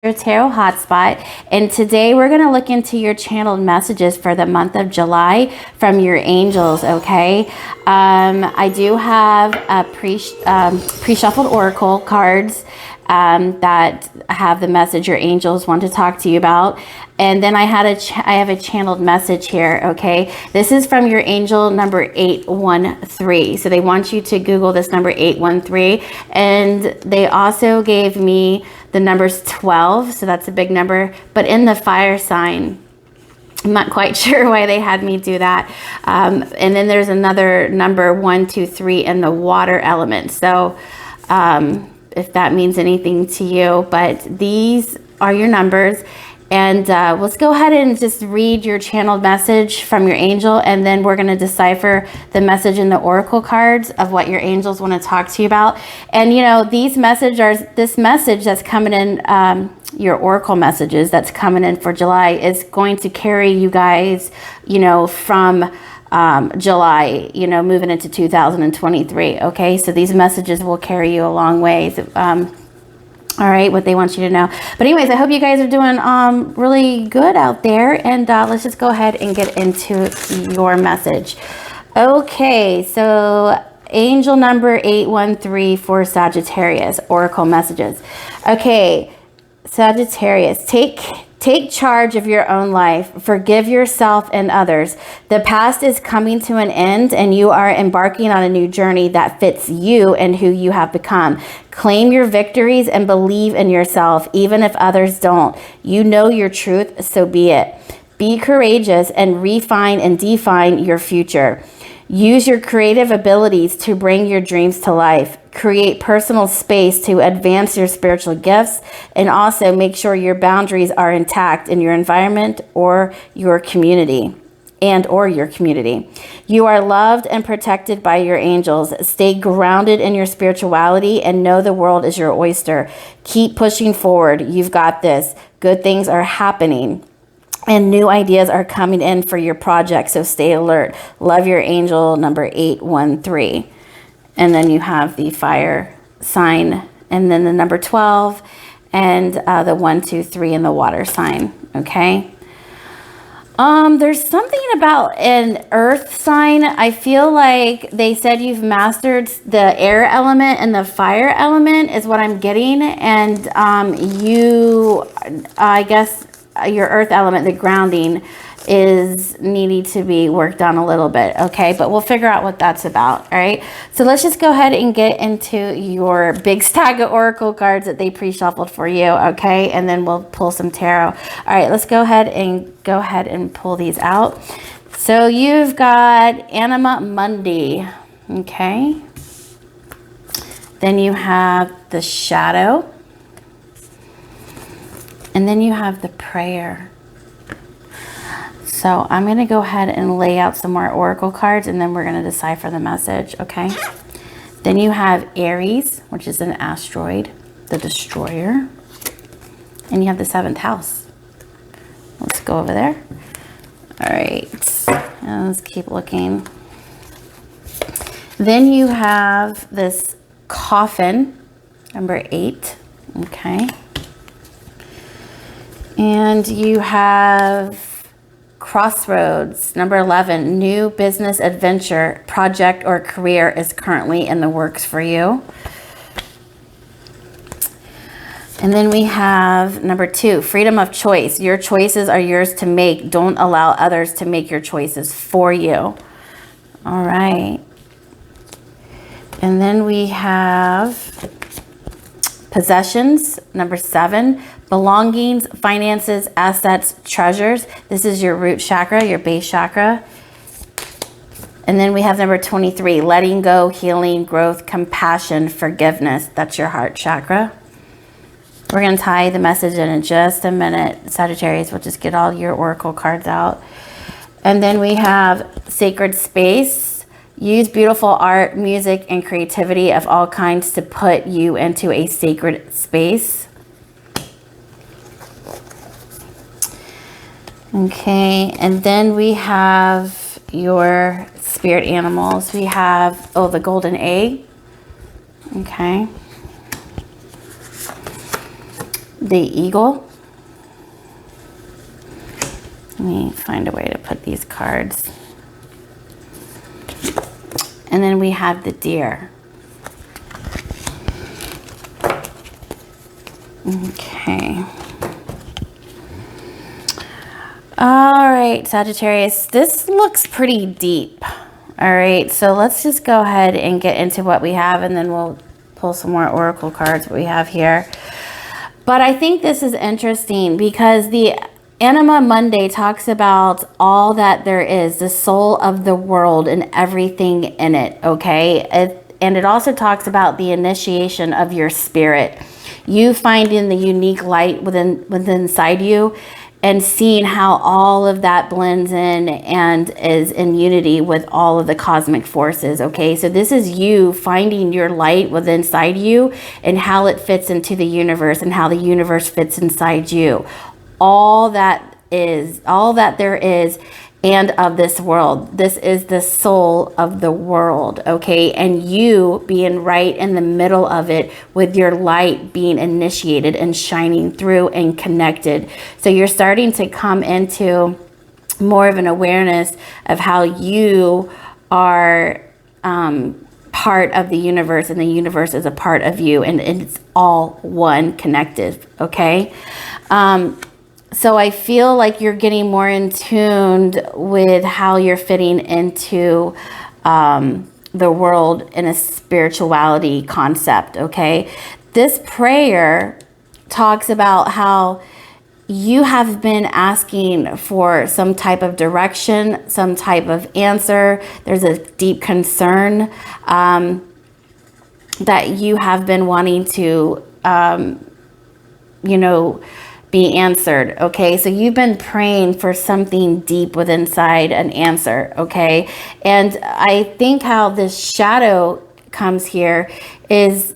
Your tarot hotspot, and today we're going to look into your channeled messages for the month of July from your angels. Okay, I do have a pre-shuffled oracle cards that have the message your angels want to talk to you about, and then I have a channeled message here. Okay, this is from your angel number 813. So they want you to Google this number 813, and they also gave me the number's 12, so that's a big number, but in the fire sign. I'm not quite sure why they had me do that. And then there's another number 123 in the water element. So if that means anything to you, but these are your numbers. And let's go ahead and just read your channeled message from your angel, and then we're going to decipher the message in the oracle cards of what your angels want to talk to you about. And you know, this message that's coming in, your oracle messages that's coming in for July, is going to carry you guys, you know, from July, you know, moving into 2023. Okay, so these messages will carry you a long ways. All right, what they want you to know. But anyways, I hope you guys are doing really good out there. And let's just go ahead and get into your message. Okay, so angel number 813 for Sagittarius, oracle messages. Okay, Sagittarius, take charge of your own life. Forgive yourself and others. The past is coming to an end, and you are embarking on a new journey that fits you and who you have become. Claim your victories and believe in yourself, even if others don't. You know your truth, so be it. Be courageous and refine and define your future. Use your creative abilities to bring your dreams to life. Create personal space to advance your spiritual gifts, and also make sure your boundaries are intact in your environment or your community. You are loved and protected by your angels. Stay grounded in your spirituality and know the world is your oyster. Keep pushing forward. You've got this. Good things are happening, and new ideas are coming in for your project, so stay alert. Love, your angel number 813. And then you have the fire sign, and then the number 12, and the 123 in the water sign. Okay. There's something about an earth sign. I feel like they said you've mastered the air element and the fire element is what I'm getting. And I guess your earth element, the grounding, is needing to be worked on a little bit. Okay, but we'll figure out what that's about. All right, so let's just go ahead and get into your big stack of oracle cards that they pre-shuffled for you. Okay, and then we'll pull some tarot. All right, let's go ahead and pull these out. So you've got Anima Mundi. Okay, then you have the Shadow, and then you have the Prayer. So I'm going to go ahead and lay out some more oracle cards, and then we're going to decipher the message, okay? Then you have Aries, which is an asteroid, the Destroyer. And you have the 7th house. Let's go over there. All right, and let's keep looking. Then you have this Coffin, number 8, okay? And you have Crossroads, number 11, new business adventure, project, or career is currently in the works for you. And then we have number 2, freedom of choice. Your choices are yours to make. Don't allow others to make your choices for you. All right. And then we have possessions, number 7, belongings, finances, assets, treasures. This is your root chakra, your base chakra. And then we have number 23, letting go, healing, growth, compassion, forgiveness. That's your heart chakra. We're going to tie the message in just a minute, Sagittarius. We'll just get all your oracle cards out. And then we have sacred space. Use beautiful art, music, and creativity of all kinds to put you into a sacred space. Okay, and then we have your spirit animals. We have, the golden egg. Okay. the eagle. Let me find a way to put these cards. And then we have the deer. Okay. All right, Sagittarius, this looks pretty deep. All right, so let's just go ahead and get into what we have, and then we'll pull some more oracle cards what we have here. But I think this is interesting because the Anima Monday talks about all that there is, the soul of the world and everything in it, okay? And it also talks about the initiation of your spirit. You finding the unique light within inside you and seeing how all of that blends in and is in unity with all of the cosmic forces, okay? So this is you finding your light within inside you and how it fits into the universe and how the universe fits inside you. All that there is and of this world. This is the soul of the world, okay? And you being right in the middle of it with your light being initiated and shining through and connected. So you're starting to come into more of an awareness of how you are part of the universe and the universe is a part of you, and it's all one connected, okay? So I feel like you're getting more in tune with how you're fitting into the world in a spirituality concept, okay? This prayer talks about how you have been asking for some type of direction, some type of answer. There's a deep concern that you have been wanting to, be answered, okay? So you've been praying for something deep within inside an answer, okay? And I think how this shadow comes here is,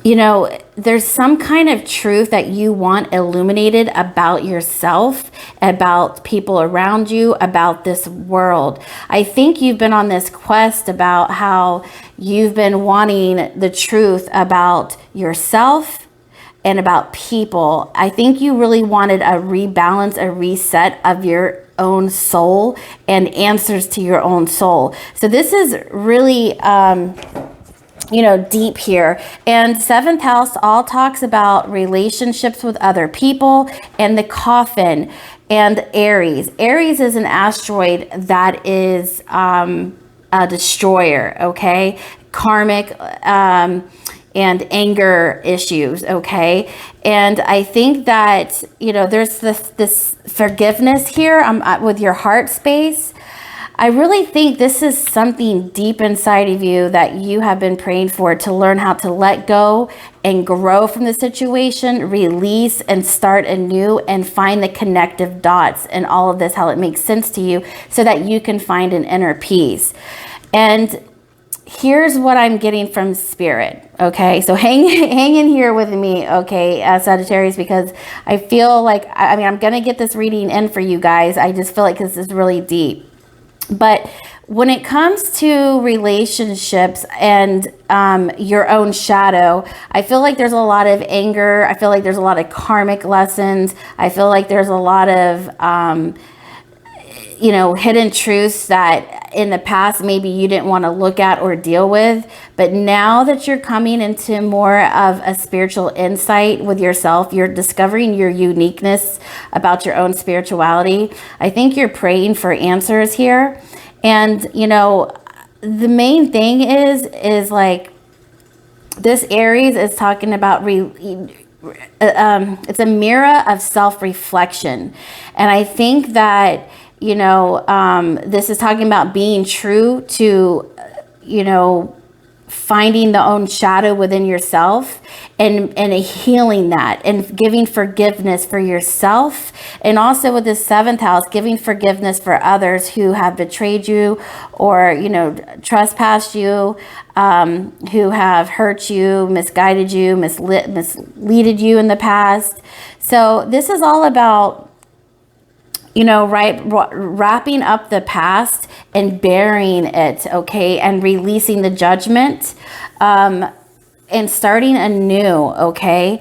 there's some kind of truth that you want illuminated about yourself, about people around you, about this world. I think you've been on this quest about how you've been wanting the truth about yourself and about people. I think you really wanted a rebalance, a reset of your own soul and answers to your own soul. So this is really, deep here. And seventh house all talks about relationships with other people and the coffin and Aries. Aries is an asteroid that is a destroyer, okay? Karmic, and anger issues, okay? And I think that, there's this forgiveness here with your heart space. I really think this is something deep inside of you that you have been praying for, to learn how to let go and grow from the situation, release and start anew and find the connective dots and all of this, how it makes sense to you so that you can find an inner peace. And here's what I'm getting from Spirit, okay? So hang in here with me, okay, Sagittarius, because I feel like, I'm going to get this reading in for you guys. I just feel like this is really deep. But when it comes to relationships and your own shadow, I feel like there's a lot of anger. I feel like there's a lot of karmic lessons. I feel like there's a lot of hidden truths that in the past maybe you didn't want to look at or deal with. But now that you're coming into more of a spiritual insight with yourself, you're discovering your uniqueness about your own spirituality. I think you're praying for answers here. And, the main thing is like this Aries is talking about it's a mirror of self-reflection. And I think that this is talking about being true to, finding the own shadow within yourself and healing that and giving forgiveness for yourself. And also with the seventh house, giving forgiveness for others who have betrayed you or, trespassed you, who have hurt you, misguided you, misleaded you in the past. So this is all about, wrapping up the past and burying it, okay, and releasing the judgment. and starting anew, okay?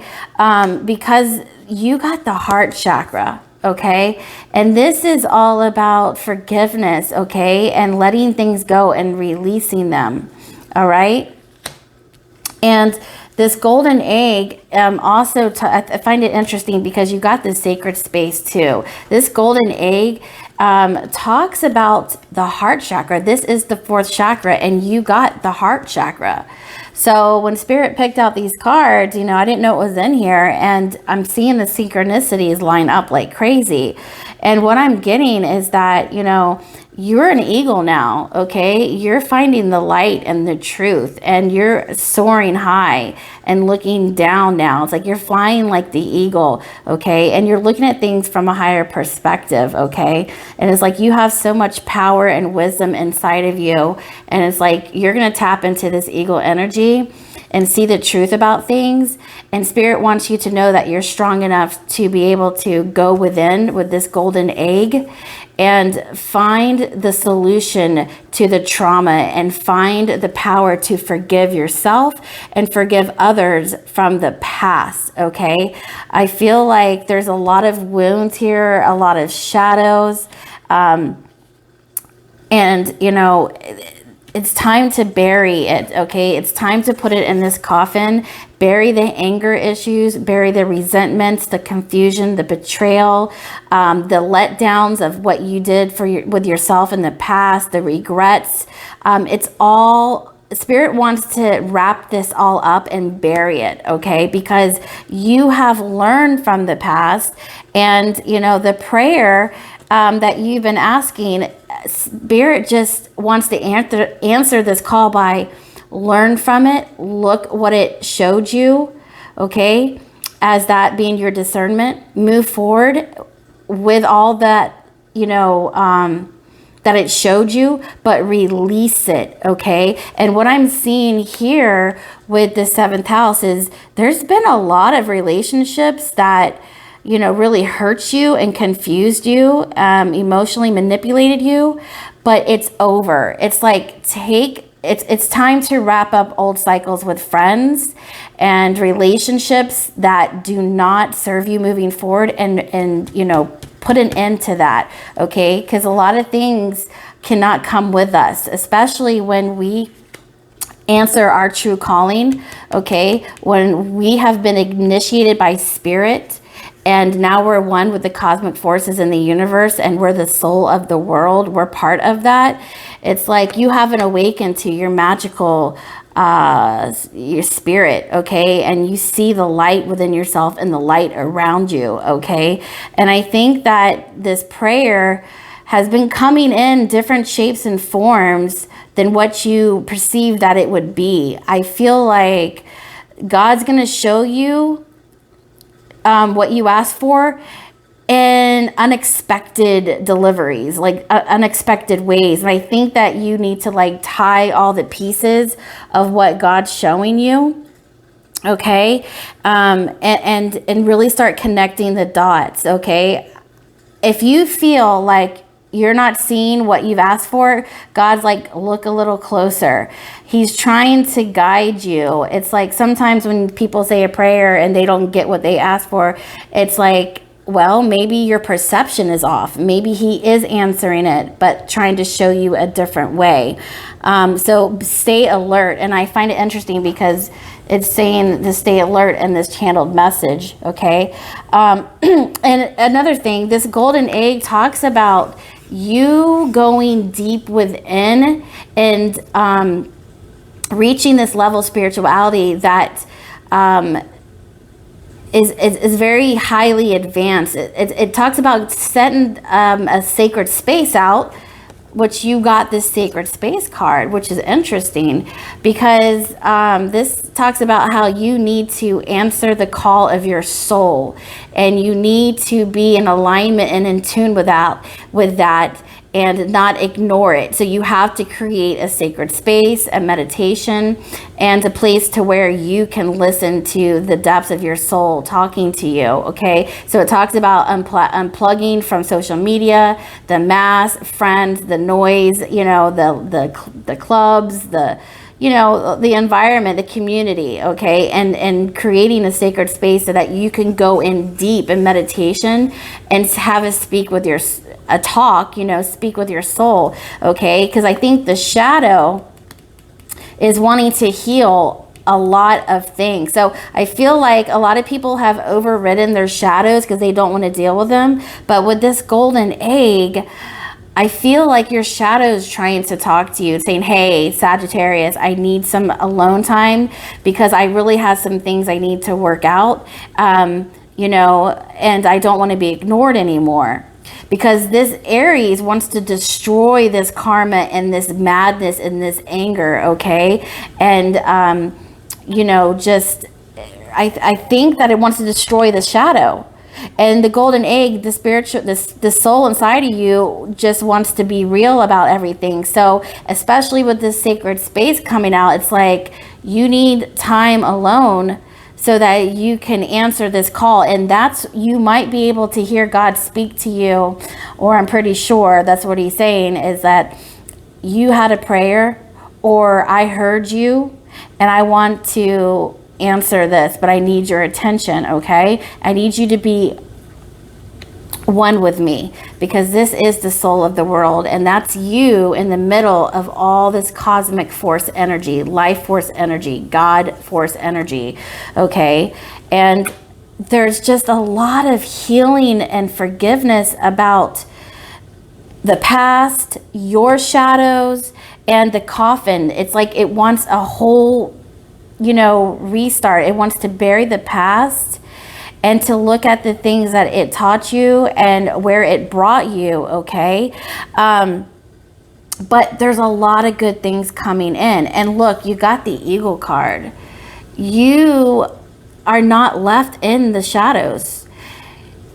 Because you got the heart chakra, okay? And this is all about forgiveness, okay? And letting things go and releasing them, all right? And this golden egg, also, I find it interesting because you got this sacred space too. This golden egg talks about the heart chakra. This is the 4th chakra, and you got the heart chakra. So when Spirit picked out these cards, you know, I didn't know it was in here, and I'm seeing the synchronicities line up like crazy. And what I'm getting is that, you know, you're an eagle now, okay? You're finding the light and the truth, and you're soaring high and looking down now. It's like you're flying like the eagle, okay? And you're looking at things from a higher perspective, okay? And it's like you have so much power and wisdom inside of you, and it's like you're gonna tap into this eagle energy and see the truth about things. And Spirit wants you to know that you're strong enough to be able to go within with this golden egg and find the solution to the trauma, and find the power to forgive yourself and forgive others from the past, okay? I feel like there's a lot of wounds here, a lot of shadows, and, you know, it's time to bury it, okay? It's time to put it in this coffin. Bury the anger issues, bury the resentments, the confusion, the betrayal, the letdowns of what you did with yourself in the past, the regrets. It's all, Spirit wants to wrap this all up and bury it, okay? Because you have learned from the past, and, you know, the prayer that you've been asking, Spirit just wants to answer this call by learn from it. Look what it showed you, okay? As that being your discernment, move forward with all that, you know, that it showed you, but release it, okay? And what I'm seeing here with the 7th house is there's been a lot of relationships that, you know, really hurt you and confused you, emotionally manipulated you, but it's over. It's like it's time to wrap up old cycles with friends and relationships that do not serve you moving forward, and you know, put an end to that, okay? Because a lot of things cannot come with us, especially when we answer our true calling, okay? When we have been initiated by Spirit, and now we're one with the cosmic forces in the universe, and we're the soul of the world. We're part of that. It's like you haven't awakened to your magical, your spirit, okay? And you see the light within yourself and the light around you, okay? And I think that this prayer has been coming in different shapes and forms than what you perceive that it would be. I feel like God's going to show you what you asked for in unexpected deliveries, like unexpected ways. And I think that you need to like tie all the pieces of what God's showing you, okay? And really start connecting the dots, okay? If you feel like you're not seeing what you've asked for, God's like, look a little closer. He's trying to guide you. It's like sometimes when people say a prayer and they don't get what they ask for, it's like, well, maybe your perception is off. Maybe he is answering it, but trying to show you a different way. So stay alert. And I find it interesting because it's saying to stay alert in this channeled message, okay? And another thing, this golden egg talks about you going deep within and reaching this level of spirituality that is very highly advanced. It talks about setting a sacred space out, which you got this sacred space card, which is interesting because this talks about how you need to answer the call of your soul, and you need to be in alignment and in tune with that and not ignore it. So you have to create a sacred space, a meditation, and a place to where you can listen to the depths of your soul talking to you, okay? So it talks about unplugging from social media, the mass, friends, the noise, you know, the clubs, you know, the environment, the community, okay, and creating a sacred space so that you can go in deep in meditation and have a speak with your, a talk, you know, speak with your soul, okay? Because I think the shadow is wanting to heal a lot of things. So I feel like a lot of people have overridden their shadows because they don't want to deal with them. But with this golden egg, I feel like your shadow is trying to talk to you, saying, hey, Sagittarius, I need some alone time because I really have some things I need to work out, you know, and I don't want to be ignored anymore. Because this Aries wants to destroy this karma and this madness and this anger, okay? And, you know, just, I think that it wants to destroy the shadow. And the golden egg, the spiritual, the soul inside of you just wants to be real about everything. So especially with this sacred space coming out, it's like you need time alone so that you can answer this call. And that's, you might be able to hear God speak to you, or I'm pretty sure that's what he's saying, is that you had a prayer, or I heard you and I want to answer this, but I need your attention, okay? I need you to be one with me, because this is the soul of the world, and that's you in the middle of all this cosmic force energy, life force energy, God force energy, okay? And there's just a lot of healing and forgiveness about the past, your shadows, and the coffin. It's like it wants a whole, you know, restart. It wants to bury the past and to look at the things that it taught you and where it brought you, okay? But there's a lot of good things coming in. And look, you got the Eagle card. You are not left in the shadows.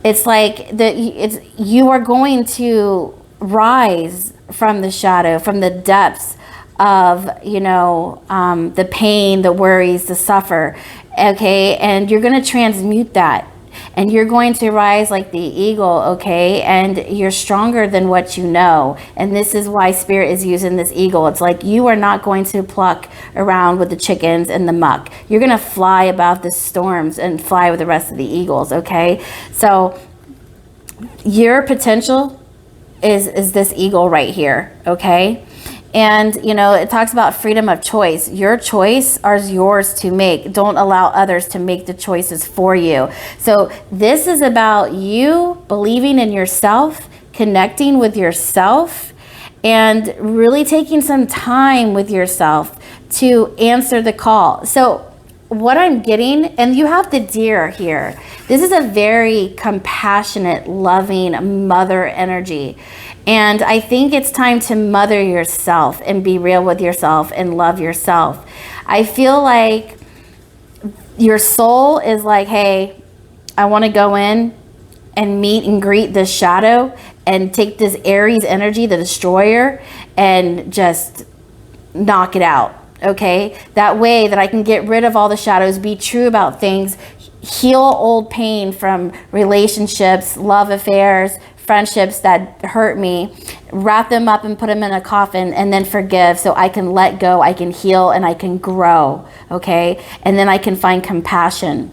It's like you are going to rise from the shadow, from the depths of, you know, the pain, the worries, the suffer, okay? And you're going to transmute that, and you're going to rise like the eagle, okay? And you're stronger than what you know. And this is why Spirit is using this eagle. It's like you are not going to pluck around with the chickens and the muck. You're going to fly above the storms and fly with the rest of the eagles, okay? So your potential is this eagle right here, okay? And, you know, it talks about freedom of choice. Your choice is yours to make. Don't allow others to make the choices for you. So this is about you believing in yourself, connecting with yourself, and really taking some time with yourself to answer the call. So what I'm getting, and you have the deer here. This is a very compassionate, loving mother energy. And I think it's time to mother yourself and be real with yourself and love yourself. I feel like your soul is like, hey, I want to go in and meet and greet this shadow and take this Aries energy, the destroyer, and just knock it out. Okay, that way that I can get rid of all the shadows, be true about things, heal old pain from relationships, love affairs, friendships that hurt me, wrap them up and put them in a coffin, and then forgive so I can let go, I can heal, and I can grow, okay? And then I can find compassion.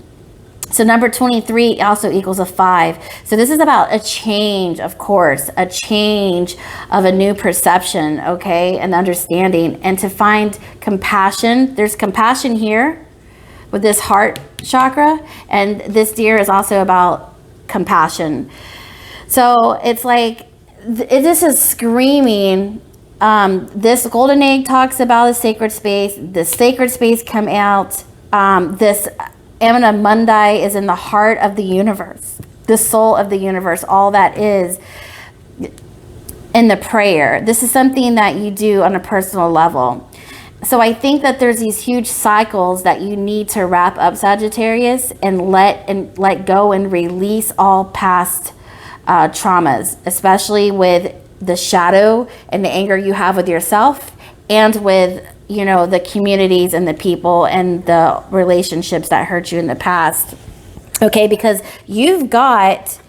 So number 23 also equals a 5. So this is about a change, of course, a change of a new perception, okay, and understanding. And to find compassion, there's compassion here with this heart chakra, and this deer is also about compassion. So it's like, this is screaming. This golden egg talks about a sacred space. The sacred space come out. This Amana Mundi is in the heart of the universe, the soul of the universe, all that is in the prayer. This is something that you do on a personal level. So I think that there's these huge cycles that you need to wrap up, Sagittarius, and let go and release all past traumas, especially with the shadow and the anger you have with yourself and with, you know, the communities and the people and the relationships that hurt you in the past. Okay, because you've got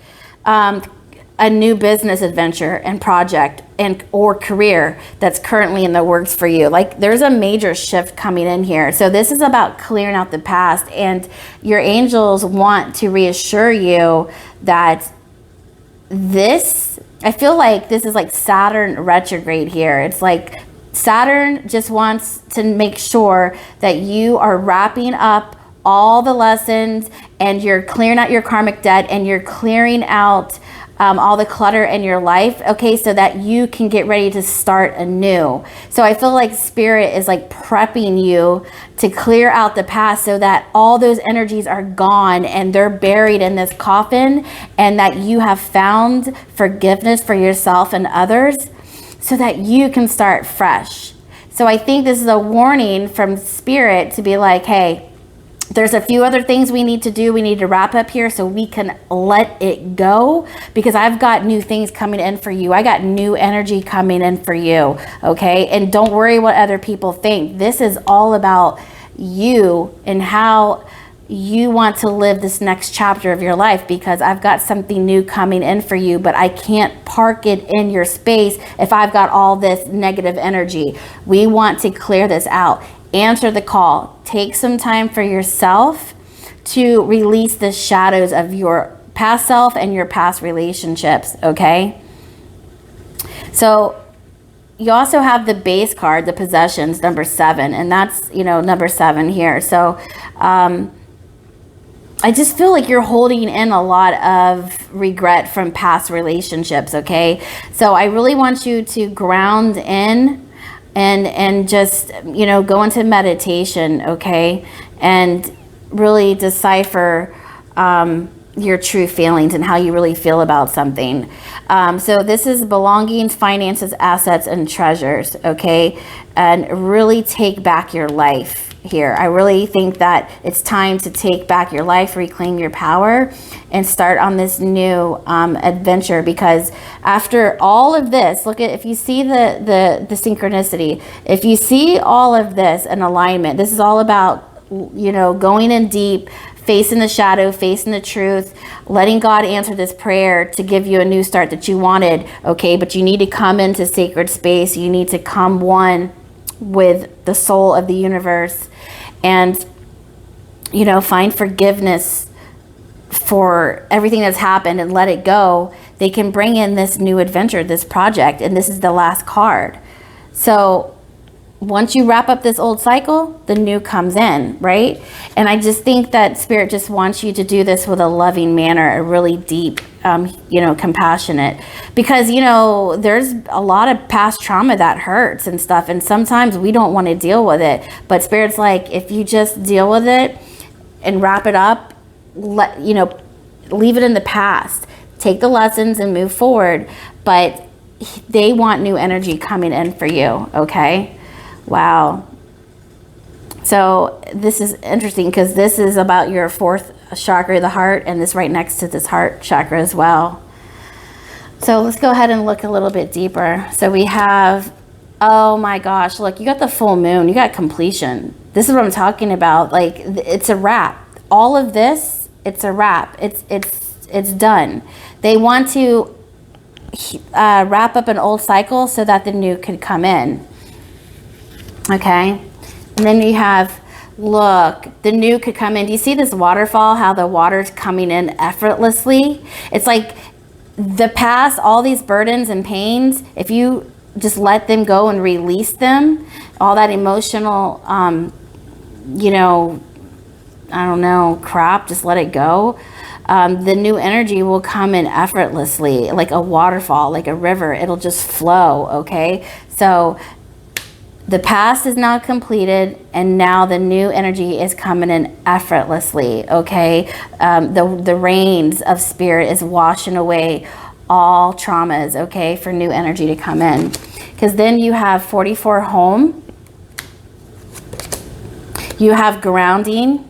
a new business adventure and project and or career that's currently in the works for you. Like there's a major shift coming in here. So this is about clearing out the past, and your angels want to reassure you that this, I feel like this is like Saturn retrograde here. It's like Saturn just wants to make sure that you are wrapping up all the lessons, and you're clearing out your karmic debt, and you're clearing out all the clutter in your life, okay, so that you can get ready to start anew. So I feel like Spirit is like prepping you to clear out the past so that all those energies are gone and they're buried in this coffin, and that you have found forgiveness for yourself and others so that you can start fresh. So I think this is a warning from Spirit to be like, hey, there's a few other things we need to do. We need to wrap up here so we can let it go, because I've got new things coming in for you. I got new energy coming in for you, okay? And don't worry what other people think. This is all about you and how you want to live this next chapter of your life, because I've got something new coming in for you, but I can't park it in your space if I've got all this negative energy. We want to clear this out. Answer the call. Take some time for yourself to release the shadows of your past self and your past relationships, okay? So you also have the base card, the possessions, number 7, and that's, you know, number 7 here. So I just feel like you're holding in a lot of regret from past relationships, okay? So I really want you to ground in and just, you know, go into meditation, okay? And really decipher your true feelings and how you really feel about something. So this is belongings, finances, assets, and treasures, okay? And really take back your life here. I really think that it's time to take back your life, reclaim your power, and start on this new adventure. Because after all of this, look at, if you see the synchronicity, if you see all of this in alignment, this is all about, you know, going in deep, facing the shadow, facing the truth, letting God answer this prayer to give you a new start that you wanted, okay? But you need to come into sacred space. You need to come one with the soul of the universe, and, you know, find forgiveness for everything that's happened and let it go. They can bring in this new adventure, this project, and this is the last card. So once you wrap up this old cycle, the new comes in, right? And I just think that Spirit just wants you to do this with a loving manner, a really deep, you know, compassionate, because, you know, there's a lot of past trauma that hurts and stuff. And sometimes we don't want to deal with it, but Spirit's like, if you just deal with it and wrap it up, you know, leave it in the past, take the lessons and move forward. But they want new energy coming in for you, okay? Wow. So this is interesting because this is about your 4th chakra, the heart, and this right next to this heart chakra as well. So let's go ahead and look a little bit deeper. So we have, oh my gosh, look, you got the full moon, you got completion. This is what I'm talking about. Like, it's a wrap. All of this, it's a wrap. It's done. They want to wrap up an old cycle so that the new could come in. Okay, and then you have, look, the new could come in. Do you see this waterfall, how the water's coming in effortlessly? It's like the past, all these burdens and pains, if you just let them go and release them, all that emotional, you know, I don't know, crap, just let it go. The new energy will come in effortlessly, like a waterfall, like a river. It'll just flow, okay? So the past is now completed, and now the new energy is coming in effortlessly, okay? The rains of Spirit is washing away all traumas, okay, for new energy to come in. Because then you have 44 home, you have grounding,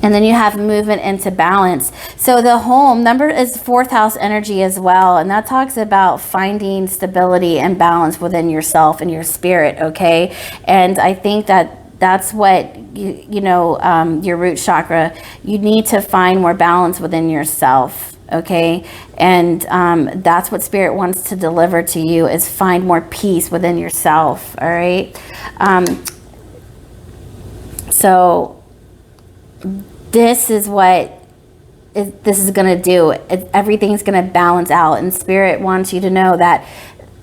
and then you have movement into balance. So the home number is 4th house energy as well. And that talks about finding stability and balance within yourself and your spirit, okay? And I think that that's what, you know, your root chakra, you need to find more balance within yourself, okay? And that's what Spirit wants to deliver to you, is find more peace within yourself, all right? So this is what this is going to do. Everything's going to balance out, and Spirit wants you to know that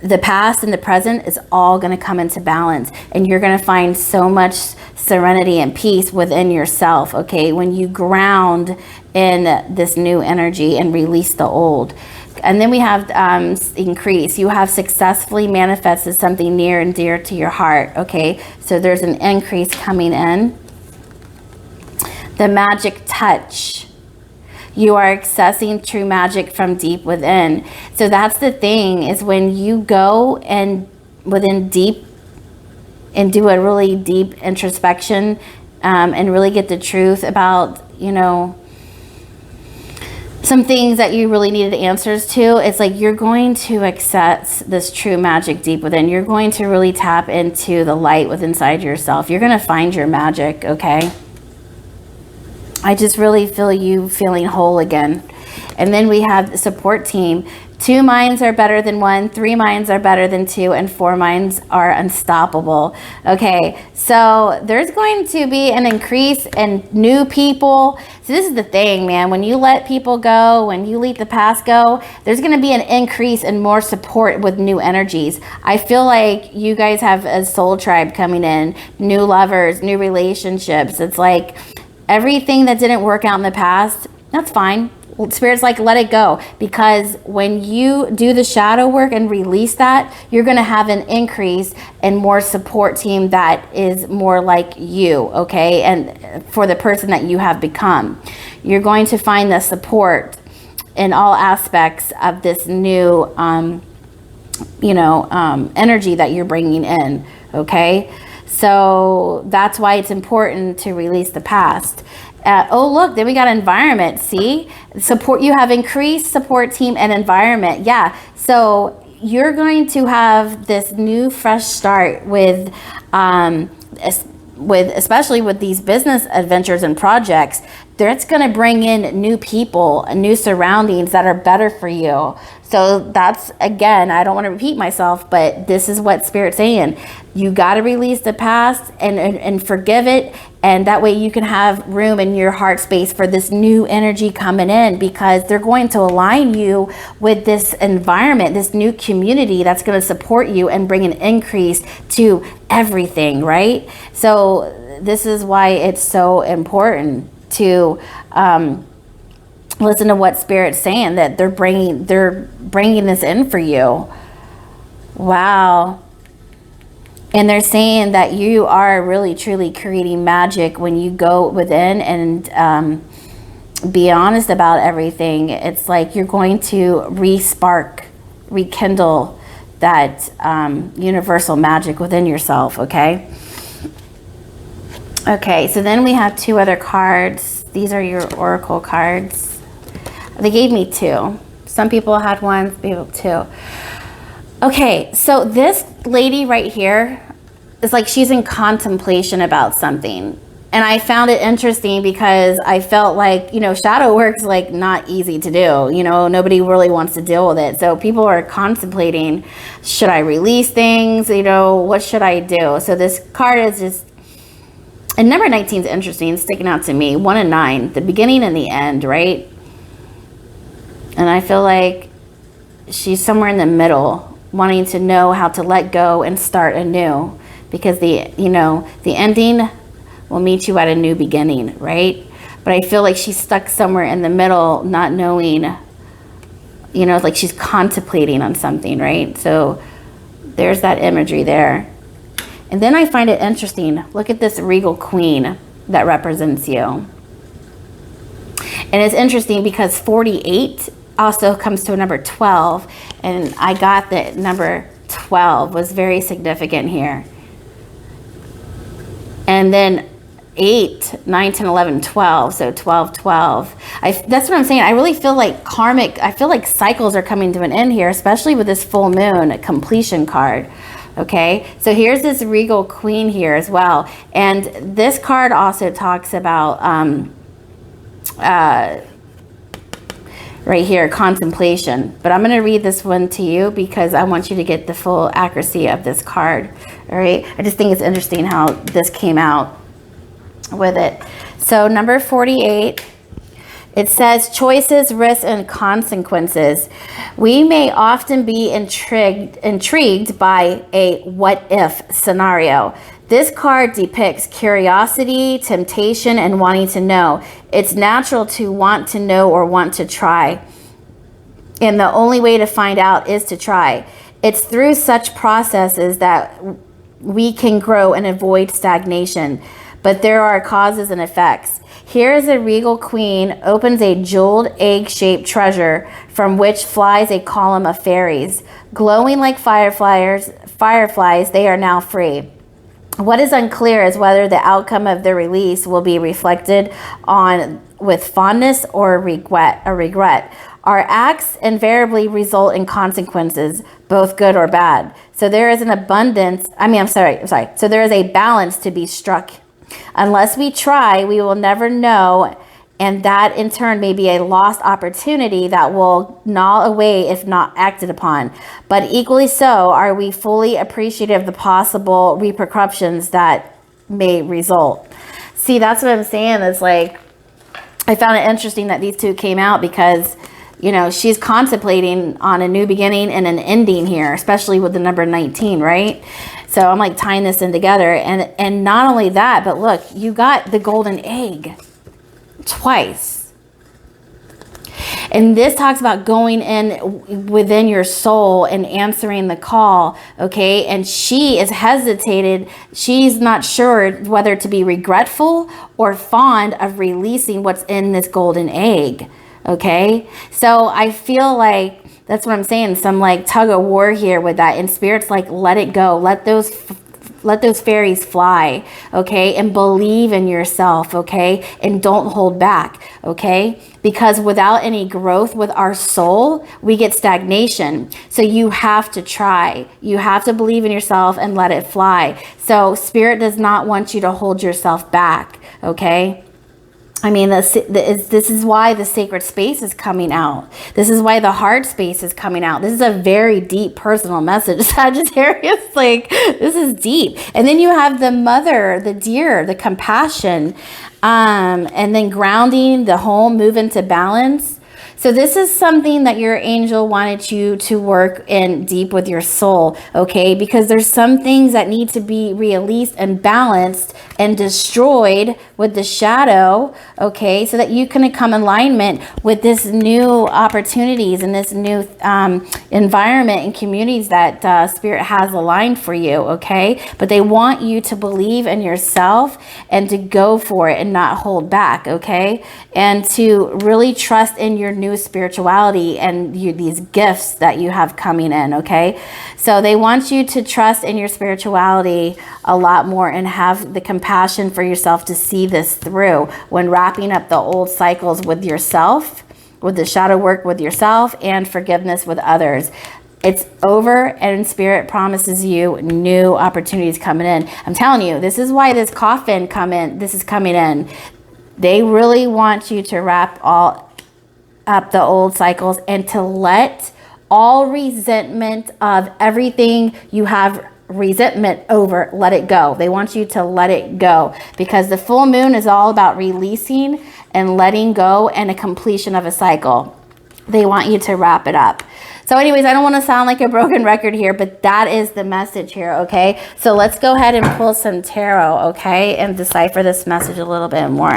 the past and the present is all going to come into balance, and you're going to find so much serenity and peace within yourself, okay, when you ground in this new energy and release the old. And then we have increase. You have successfully manifested something near and dear to your heart, okay? So there's an increase coming in. The magic touch. You are accessing true magic from deep within. So that's the thing, is when you go and within deep and do a really deep introspection and really get the truth about, you know, some things that you really needed answers to, it's like you're going to access this true magic deep within. You're going to really tap into the light within inside yourself. You're going to find your magic, okay? I just really feel you feeling whole again. And then we have the support team. 2 minds are better than 1, 3 minds are better than 2, and 4 minds are unstoppable. Okay, so there's going to be an increase in new people. So this is the thing, man. When you let people go, when you let the past go, there's going to be an increase in more support with new energies. I feel like you guys have a soul tribe coming in, new lovers, new relationships. It's like everything that didn't work out in the past, that's fine. Spirit's like, let it go, because when you do the shadow work and release that, you're going to have an increase and more support team that is more like you, okay? And for the person that you have become, you're going to find the support in all aspects of this new, energy that you're bringing in, okay? So that's why it's important to release the past. Oh, look, then we got environment. See, support. You have increased support team and environment. Yeah. So you're going to have this new fresh start with especially with these business adventures and projects. That's going to bring in new people and new surroundings that are better for you. So that's, again, I don't want to repeat myself, but this is what Spirit's saying. You got to release the past and forgive it. And that way you can have room in your heart space for this new energy coming in, because they're going to align you with this environment, this new community that's going to support you and bring an increase to everything, right? So this is why it's so important to listen to what Spirit's saying, that they're bringing this in for you. Wow. And they're saying that you are really truly creating magic when you go within and be honest about everything. It's like you're going to rekindle that universal magic within yourself, okay? Okay, so then we have 2 other cards. These are your oracle cards. They gave me 2. Some people had 1, some people 2. Okay, so this lady right here is like she's in contemplation about something. And I found it interesting because I felt like, shadow work's like not easy to do. Nobody really wants to deal with it. So people are contemplating, should I release things? What should I do? So this card is just, and number 19 is interesting, it's sticking out to me. 1 and 9, the beginning and the end, right? And I feel like she's somewhere in the middle, wanting to know how to let go and start anew, because the ending will meet you at a new beginning, right? But I feel like she's stuck somewhere in the middle, not knowing, it's like she's contemplating on something, right? So there's that imagery there. And then I find it interesting. Look at this regal queen that represents you. And it's interesting because 48 also comes to a number 12. And I got that number 12 was very significant here. And then 8, 9, 10, 11, 12. So 12, 12. That's what I'm saying. I really feel like I feel like cycles are coming to an end here, especially with this full moon completion card. Okay, so here's this regal queen here as well. And this card also talks about right here, contemplation. But I'm going to read this one to you because I want you to get the full accuracy of this card. All right. I just think it's interesting how this came out with it. So number 48, it says choices, risks, and consequences. We may often be intrigued by a what if scenario. This card depicts curiosity, temptation, and wanting to know. It's natural to want to know or want to try. And the only way to find out is to try. It's through such processes that we can grow and avoid stagnation. But there are causes and effects. Here is a regal queen opens a jeweled egg-shaped treasure from which flies a column of fairies. Glowing like fireflies, they are now free. What is unclear is whether the outcome of the release will be reflected on with fondness or regret. Our acts invariably result in consequences, both good or bad. So there is an abundance. So there is a balance to be struck. Unless we try, we will never know, and that in turn may be a lost opportunity that will gnaw away if not acted upon. But equally so, are we fully appreciative of the possible repercussions that may result? See, that's what I'm saying. It's like, I found it interesting that these two came out because, you know, she's contemplating on a new beginning and an ending here, especially with the number 19, right? So I'm like tying this in together. And not only that, but look, you got the golden egg twice. And this talks about going in within your soul and answering the call, okay? And she is hesitated. She's not sure whether to be regretful or fond of releasing what's in this golden egg, okay? So I feel like that's what I'm saying. Some like tug of war here with that. And Spirit's like, let it go. Let those fairies fly, okay? And believe in yourself, okay? And don't hold back, okay? Because without any growth with our soul, we get stagnation. So you have to try. You have to believe in yourself and let it fly. So Spirit does not want you to hold yourself back, okay? I mean, this is why the sacred space is coming out. This is why the heart space is coming out. This is a very deep personal message. Sagittarius, like, this is deep. And then you have the mother, the deer, the compassion, and then grounding, the home, move into balance. So this is something that your angel wanted you to work in deep with your soul, okay? Because there's some things that need to be released and balanced and destroyed with the shadow, okay? So that you can come in alignment with this new opportunities and this new environment and communities that Spirit has aligned for you, okay? But they want you to believe in yourself and to go for it and not hold back, okay? And to really trust in your new spirituality and these gifts that you have coming in, okay? So they want you to trust in your spirituality a lot more and have the compassion for yourself to see this through when wrapping up the old cycles with yourself, with the shadow work with yourself, and forgiveness with others. It's over, and Spirit promises you new opportunities coming in. I'm telling you, this is why this coffin is coming in. They really want you to wrap up the old cycles and to let all resentment of everything you have resentment over, let it go. They want you to let it go because the full moon is all about releasing and letting go and a completion of a cycle. They want you to wrap it up. So anyways, I don't want to sound like a broken record here, but that is the message here, okay? So let's go ahead and pull some tarot, okay? And decipher this message a little bit more.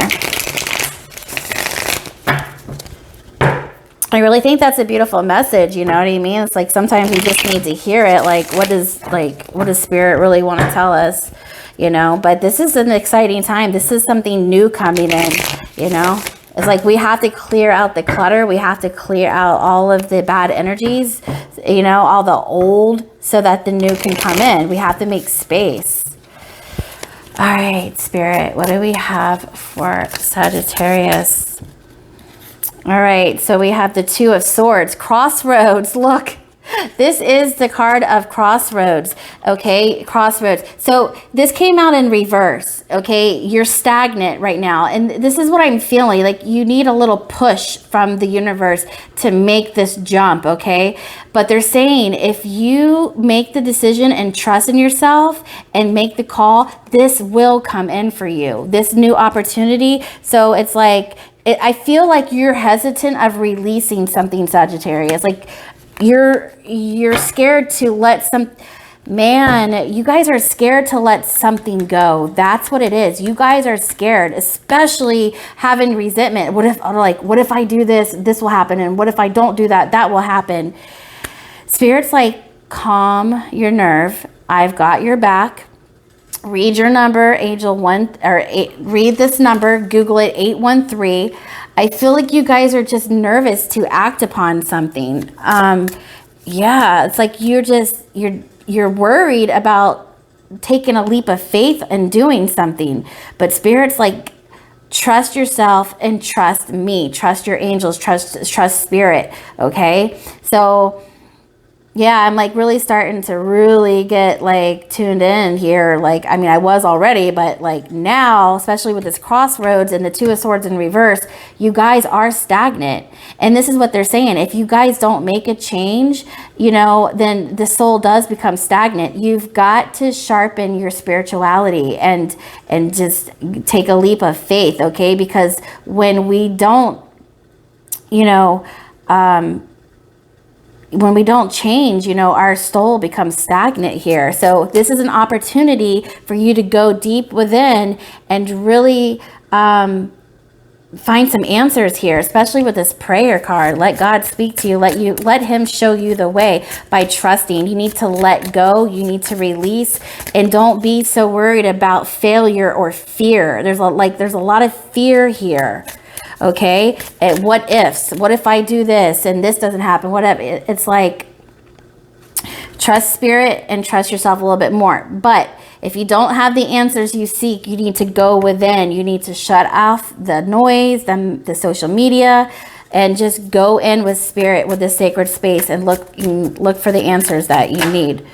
I really think that's a beautiful message, you know what I mean? It's like sometimes we just need to hear it. Like, what does Spirit really want to tell us, you know? But this is an exciting time. This is something new coming in, you know? It's like we have to clear out the clutter. We have to clear out all of the bad energies, you know, all the old, so that the new can come in. We have to make space. All right, Spirit, what do we have for Sagittarius? All right, so we have the Two of Swords, crossroads. Look, This is the card of crossroads, okay? Crossroads. So this came out in reverse, okay? You're stagnant right now. And this is what I'm feeling. Like you need a little push from the universe to make this jump, okay? But they're saying if you make the decision and trust in yourself and make the call, this will come in for you. This new opportunity. So it's like, I feel like you're hesitant of releasing something, Sagittarius. Like you're scared to let you guys are scared to let something go. That's what it is. You guys are scared, especially having resentment. What if I do this, this will happen. And what if I don't do that, that will happen. Spirit's like, calm your nerve. I've got your back. Read your number, Angel 1, or 8, read this number, Google it, 813. I feel like you guys are just nervous to act upon something. Yeah, it's like you're worried about taking a leap of faith and doing something. But Spirit's like, trust yourself and trust me. Trust your angels, trust Spirit, okay? So yeah, I'm like really starting to really get like tuned in here. Like, I mean, I was already, but like now, especially with this crossroads and the Two of Swords in reverse, you guys are stagnant. And this is what they're saying. If you guys don't make a change, you know, then the soul does become stagnant. You've got to sharpen your spirituality and just take a leap of faith, okay? Because when we don't, you know, when we don't change, you know, our soul becomes stagnant here. So this is an opportunity for you to go deep within and really find some answers here, especially with this prayer card. Let God speak to you. Let him show you the way by trusting. You need to let go. You need to release, and don't be so worried about failure or fear. There's a lot of fear here. Okay, and what ifs? What if I do this and this doesn't happen? Whatever. It's like, trust Spirit and trust yourself a little bit more. But if you don't have the answers you seek, you need to go within. You need to shut off the noise, the social media, and just go in with Spirit, with the sacred space, and look for the answers that you need.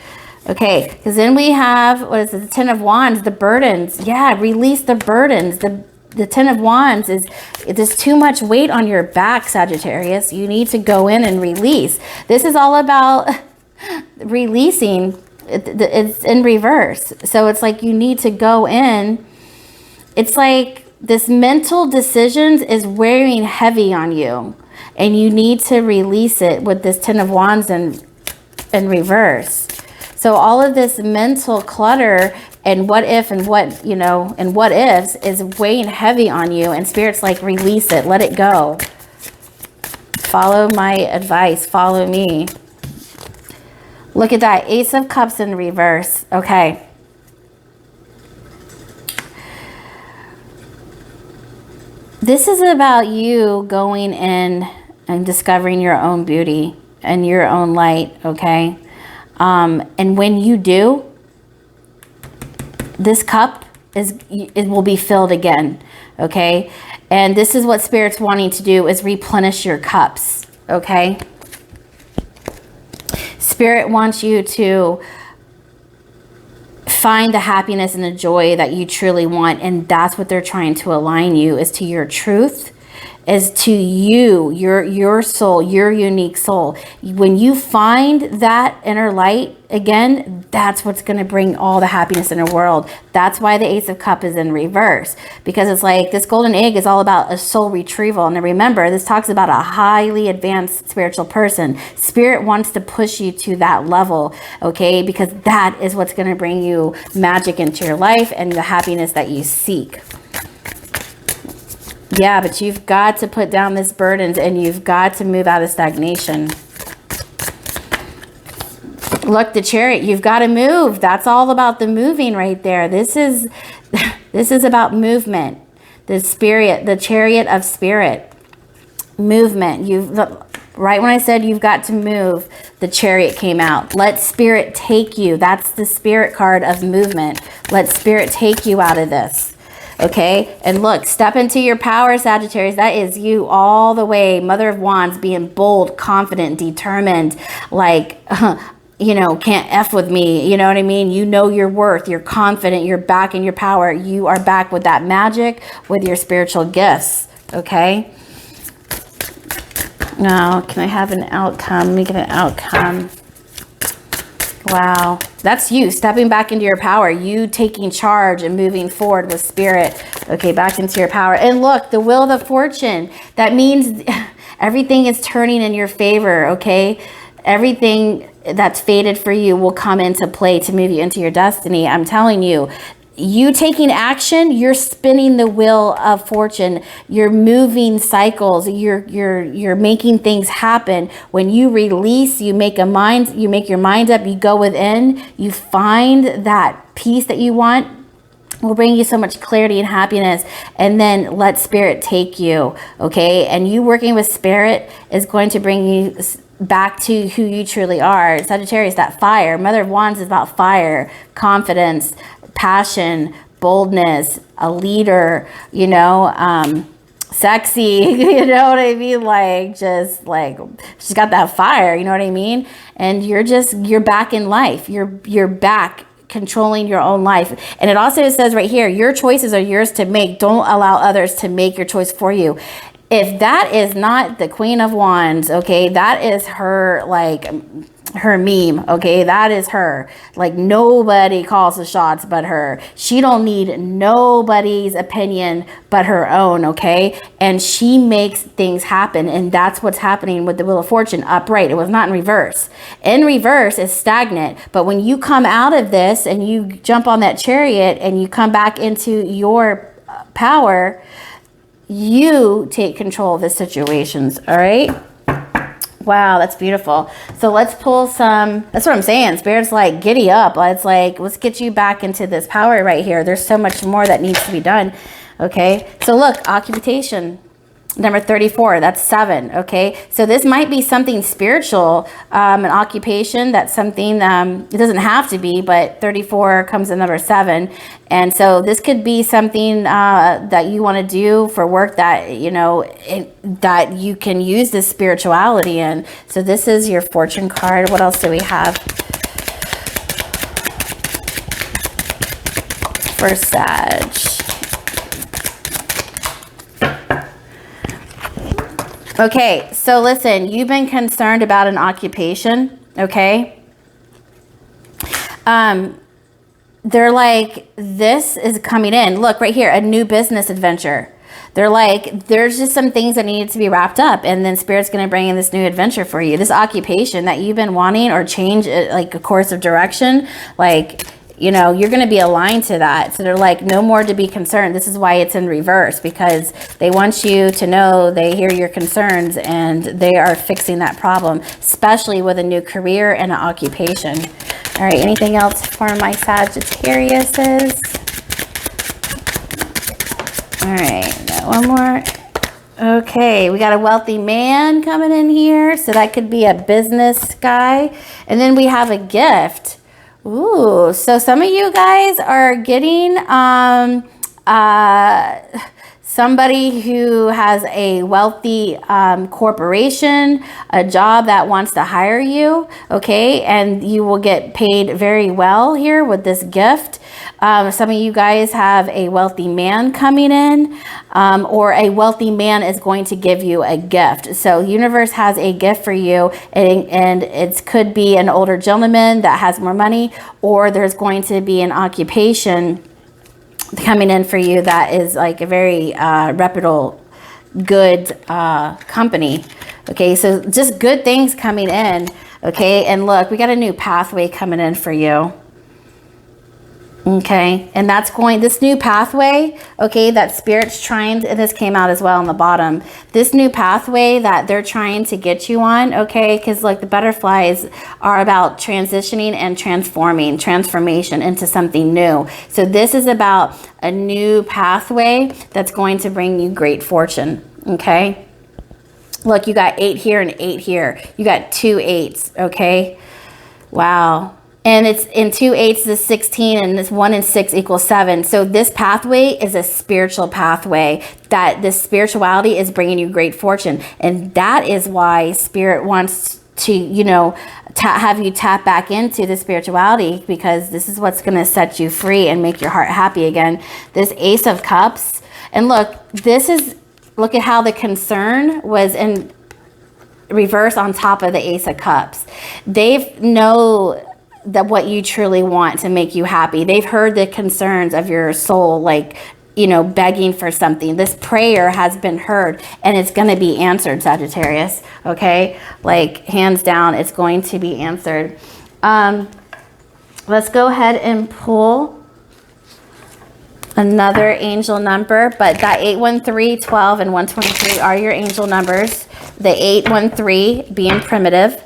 Okay, because then we have, what is it, the Ten of Wands, the burdens. Yeah, release the burdens. The Ten of Wands is, there's too much weight on your back, Sagittarius. You need to go in and release. This is all about releasing. It's in reverse. So it's like you need to go in. It's like this mental decisions is wearing heavy on you, and you need to release it with this Ten of Wands in reverse. So all of this mental clutter and what if and what, you know, and what ifs is weighing heavy on you, and Spirit's like, release it, let it go. Follow my advice, follow me. Look at that, Ace of Cups in reverse. Okay. This is about you going in and discovering your own beauty and your own light, okay? And when you do, this cup it will be filled again, okay? And this is what Spirit's wanting to do, is replenish your cups, okay? Spirit wants you to find the happiness and the joy that you truly want, and that's what they're trying to align you, is to your truth, is to you, your soul, your unique soul. When you find that inner light again, that's what's going to bring all the happiness in the world. That's why the Ace of Cups is in reverse, because it's like this golden egg is all about a soul retrieval. And remember, this talks about a highly advanced spiritual person. Spirit wants to push you to that level, okay? Because that is what's going to bring you magic into your life and the happiness that you seek. Yeah, but you've got to put down this burdens, and you've got to move out of stagnation. Look, the Chariot, you've got to move. That's all about the moving right there. This is about movement. The Spirit, the Chariot of Spirit. Movement. Right when I said you've got to move, the Chariot came out. Let Spirit take you. That's the Spirit card of movement. Let Spirit take you out of this. Okay, and look, step into your power, Sagittarius. That is you all the way. Mother of Wands, being bold, confident, determined, like, you know, can't F with me. You know what I mean? You know your worth. You're confident. You're back in your power. You are back with that magic, with your spiritual gifts. Okay. Now, can I have an outcome? Let me get an outcome. Wow. That's you stepping back into your power. You taking charge and moving forward with spirit. Okay, back into your power. And look, the wheel of fortune. That means everything is turning in your favor. Okay. Everything that's fated for you will come into play to move you into your destiny. I'm telling you, you taking action, you're spinning the wheel of fortune. You're moving cycles. You're making things happen. When you release, you make your mind up, you go within, you find that peace that you want. Will bring you so much clarity and happiness, and then let spirit take you. Okay, and you working with spirit is going to bring you back to who you truly are. Sagittarius, that fire. Mother of Wands is about fire, confidence, passion, boldness, a leader, you know, sexy, you know what I mean? Like, just like, she's got that fire, you know what I mean? And you're back in life. You're back controlling your own life. And it also says right here, your choices are yours to make. Don't allow others to make your choice for you. If that is not the Queen of Wands, okay, that is her, like, her meme, okay? That is her. Like, nobody calls the shots but her. She don't need nobody's opinion but her own, okay? And she makes things happen, and that's what's happening with the Wheel of Fortune upright. It was not in reverse. In reverse is stagnant, but when you come out of this and you jump on that chariot and you come back into your power, you take control of the situations, all right? Wow, that's beautiful. So let's pull some, that's what I'm saying. Spirit's like, giddy up. It's like, let's get you back into this power right here. There's so much more that needs to be done. Okay, so look, occupation. Number 34, that's 7, okay? So this might be something spiritual, an occupation. That's something, it doesn't have to be, but 34 comes in number 7. And so this could be something that you want to do for work that, you know, that you can use this spirituality in. So this is your fortune card. What else do we have for Sag? Okay, so listen, you've been concerned about an occupation, okay? They're like, this is coming in. Look right here, a new business adventure. They're like, there's just some things that needed to be wrapped up, and then Spirit's going to bring in this new adventure for you. This occupation that you've been wanting, or change, like a course of direction, like, you know, you're going to be aligned to that. So they're like, no more to be concerned. This is why it's in reverse, because they want you to know they hear your concerns and they are fixing that problem, especially with a new career and an occupation. All right, anything else for my Sagittariuses? All right, got one more. Okay, we got a wealthy man coming in here. So that could be a business guy. And then we have a gift. Ooh, so some of you guys are getting somebody who has a wealthy corporation, a job that wants to hire you, okay? And you will get paid very well here with this gift. Some of you guys have a wealthy man coming in, or a wealthy man is going to give you a gift. So universe has a gift for you, and it could be an older gentleman that has more money, or there's going to be an occupation coming in for you that is like a very reputable, good company. Okay, so just good things coming in. Okay, and look, we got a new pathway coming in for you. Okay, and that's going, this new pathway, okay, that Spirit's trying to, and this came out as well on the bottom, this new pathway that they're trying to get you on, okay, because like the butterflies are about transitioning and transformation into something new. So this is about a new pathway that's going to bring you great fortune, okay? Look, you got 8 here and 8 here. You got 2 8s, okay? Wow. And it's in 2 8s is 16, and this 1 and 6 equals 7. So this pathway is a spiritual pathway, that this spirituality is bringing you great fortune. And that is why Spirit wants to, you know, have you tap back into the spirituality, because this is what's going to set you free and make your heart happy again. This Ace of Cups. And look, look at how the concern was in reverse on top of the Ace of Cups. They know that what you truly want to make you happy. They've heard the concerns of your soul, like, you know, begging for something. This prayer has been heard, and it's going to be answered, Sagittarius. Okay, like hands down, it's going to be answered. Let's go ahead and pull another angel number, but that 813, 12, and 123 are your angel numbers. The 813 being primitive,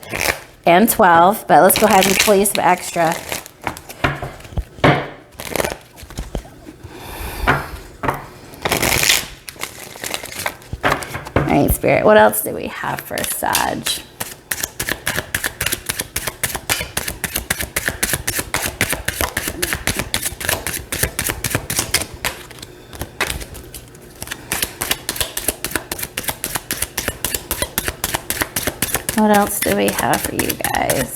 and 12, but let's go ahead and pull you some extra. All right, Spirit, what else do we have for Sag? What else do we have for you guys?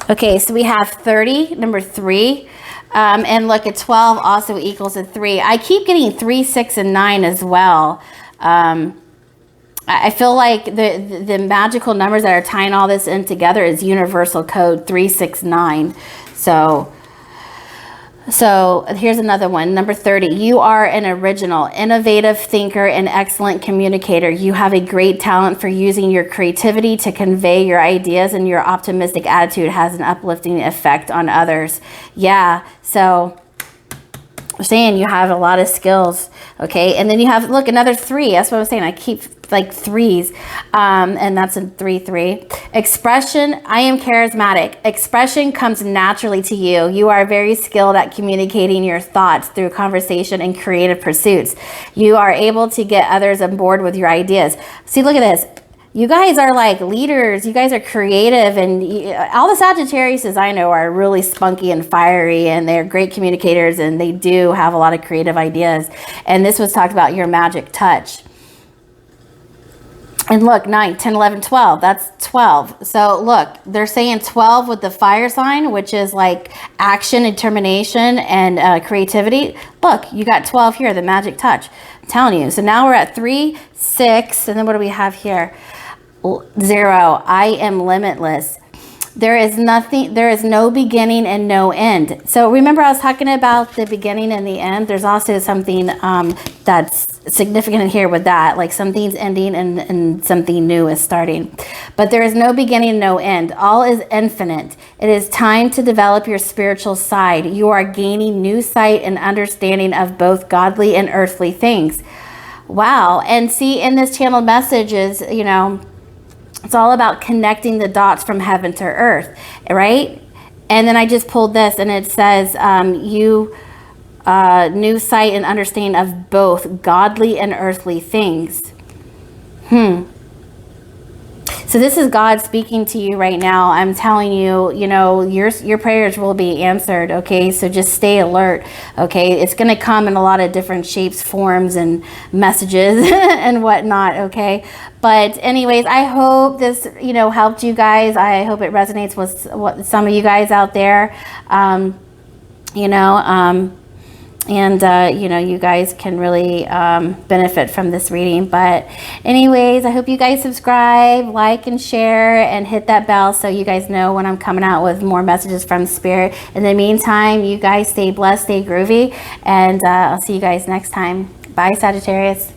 Okay, so we have 30, number 3. And look, at 12 also equals a 3. I keep getting 3, 6, and 9 as well. I feel like the magical numbers that are tying all this in together is universal code 369. So here's another one, number 30. You are an original, innovative thinker and excellent communicator. You have a great talent for using your creativity to convey your ideas, and your optimistic attitude has an uplifting effect on others. Yeah, so I'm saying you have a lot of skills, okay? And then you have, look, another 3. That's what I'm saying. I keep like 3s, and that's a 3, 3. Expression, I am charismatic. Expression comes naturally to you. You are very skilled at communicating your thoughts through conversation and creative pursuits. You are able to get others on board with your ideas. See, look at this. You guys are like leaders. You guys are creative, and all the Sagittariuses I know are really spunky and fiery, and they're great communicators, and they do have a lot of creative ideas. And this was talked about your magic touch. And look, 9, 10, 11, 12, that's 12. So look, they're saying 12 with the fire sign, which is like action, determination, and creativity. Look, you got 12 here, the magic touch. I'm telling you. So now we're at 3, 6, and then what do we have here? 0, I am limitless. There is no beginning and no end. So remember, I was talking about the beginning and the end. There's also something that's significant here with that, like something's ending and something new is starting. But there is no beginning, no end. All is infinite. It is time to develop your spiritual side. You are gaining new sight and understanding of both godly and earthly things. Wow. And see, in this channeled message is, you know, it's all about connecting the dots from heaven to earth, right? And then I just pulled this, and it says, new sight and understanding of both godly and earthly things. So this is God speaking to you right now. I'm telling you, you know, your prayers will be answered, okay? So just stay alert, okay? It's going to come in a lot of different shapes, forms, and messages and whatnot, okay? But anyways, I hope this, you know, helped you guys. I hope it resonates with what some of you guys out there, you know, you know, you guys can really benefit from this reading. But anyways, I hope you guys subscribe, like, and share, and hit that bell so you guys know when I'm coming out with more messages from Spirit. In the meantime, you guys stay blessed, stay groovy, and I'll see you guys next time. Bye, Sagittarius.